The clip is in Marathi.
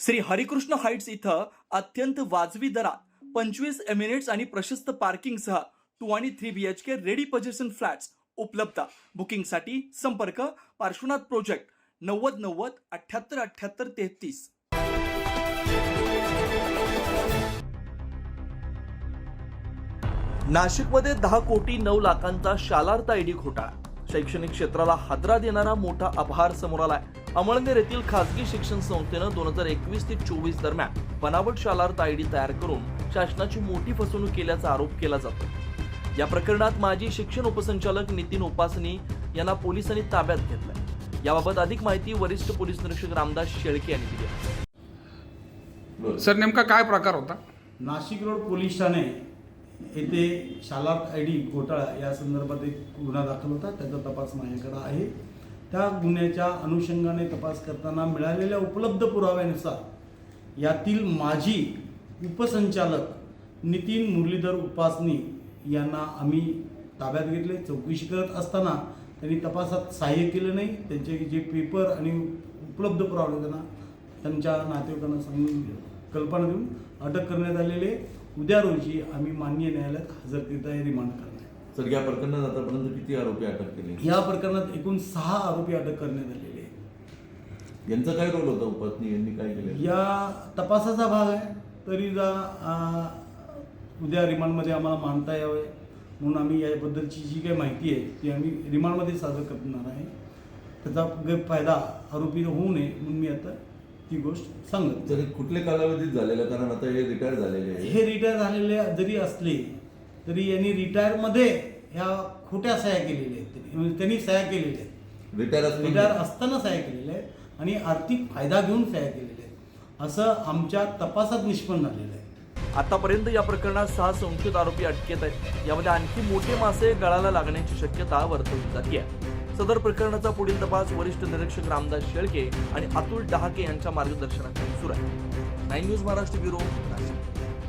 श्री हरिकृष्ण हाइट्स इथं अत्यंत वाजवी दरात 25 एमिनेट्स आणि प्रशस्त पार्किंगसह 2 आणि 3 BHK रेडी पोझिशन फ्लॅट्स उपलब्ध. बुकिंगसाठी संपर्क पार्श्वनाथ प्रोजेक्ट 9090 78 78 33. नाशिकमध्ये 10 कोटी 9 लाखांचा शालार्थ आयडी घोटाळा. शैक्षणिक क्षेत्राला हादरा देणारा मोठा आभार समोर आलाय. अमळनेर येथील खासगी शिक्षण संस्थेनं 2021 ते 24 दरम्यान बनावट शालार्थ आयडी तयार करून शासनाची मोठी फसवणूक केल्याचा आरोप केला जातो. या प्रकरणात माजी शिक्षण उपसंचालक नितीन उपासनी यांना पोलिसांनी ताब्यात घेतलंय. याबाबत अधिक माहिती वरिष्ठ पोलीस निरीक्षक रामदास शेळके यांनी दिली. सर, नेमका काय प्रकार होता? नाशिक रोड पोलीस ठाणे येथे शालार्थ आयडी घोटाळा या संदर्भात एक गुन्हा दाखल होता. त्याचा तपास माझ्याकडे आहे. त्या गुन्ह्याच्या अनुषंगाने तपास करताना मिळालेल्या उपलब्ध पुराव्यानुसार यातील माजी उपसंचालक नितीन मुरलीधर उपासनी यांना आम्ही ताब्यात घेतले. चौकशी करत असताना त्यांनी तपासात सहाय्य केलं नाही. त्यांचे जे पेपर आणि उपलब्ध पुरावे त्यांना त्यांच्या नातेवाईकांना सांगून कल्पना देऊन अटक करण्यात आलेले. उद्या रोजी आम्ही माननीय न्यायालयात हजर करीत आहे रिमांड करण्यात. सर, या प्रकरणात आतापर्यंत किती आरोपी अटक केले? या प्रकरणात एकूण 6 आरोपी अटक करण्यात आलेले आहेत. यांचा काय रोल होता? उपासनी यांनी काय केलं? या तपासाचा भाग आहे. तरी उद्या रिमांडमध्ये आम्हाला मानता यावे म्हणून आम्ही याबद्दलची जी काही माहिती आहे ती आम्ही रिमांडमध्ये सादर करणार आहे. त्याचा गैरफायदा आरोपी होऊ नये म्हणून मी आता ती गोष्ट सांगत. तर कुठल्या कालावधीत झालेलं? कारण आता हे रिटायर झालेले आहे. हे रिटायर झालेले जरी असले तरी यांनी रिटायरमध्ये ह्या खोट्या सह्या केलेल्या आहेत. त्यांनी सह्या केलेल्या आहेत. रिटायर असताना सह्या केलेल्या आहेत आणि आर्थिक फायदा घेऊन सह्या केलेल्या आहेत असं आमच्या तपासात निष्पन्न झालेलं आहे. आतापर्यंत या प्रकरणात 6 संशयित आरोपी अटकेत आहेत. यामध्ये आणखी मोठे मासे गळाला लागण्याची शक्यता वर्तवली जाते. सदर प्रकरणाचा पुढील तपास वरिष्ठ निरीक्षक रामदास शेळके आणि अतुल डहाके यांच्या मार्गदर्शनाखाली सुरू आहे. 9 न्यूज महाराष्ट्र ब्युरो, नाशिक.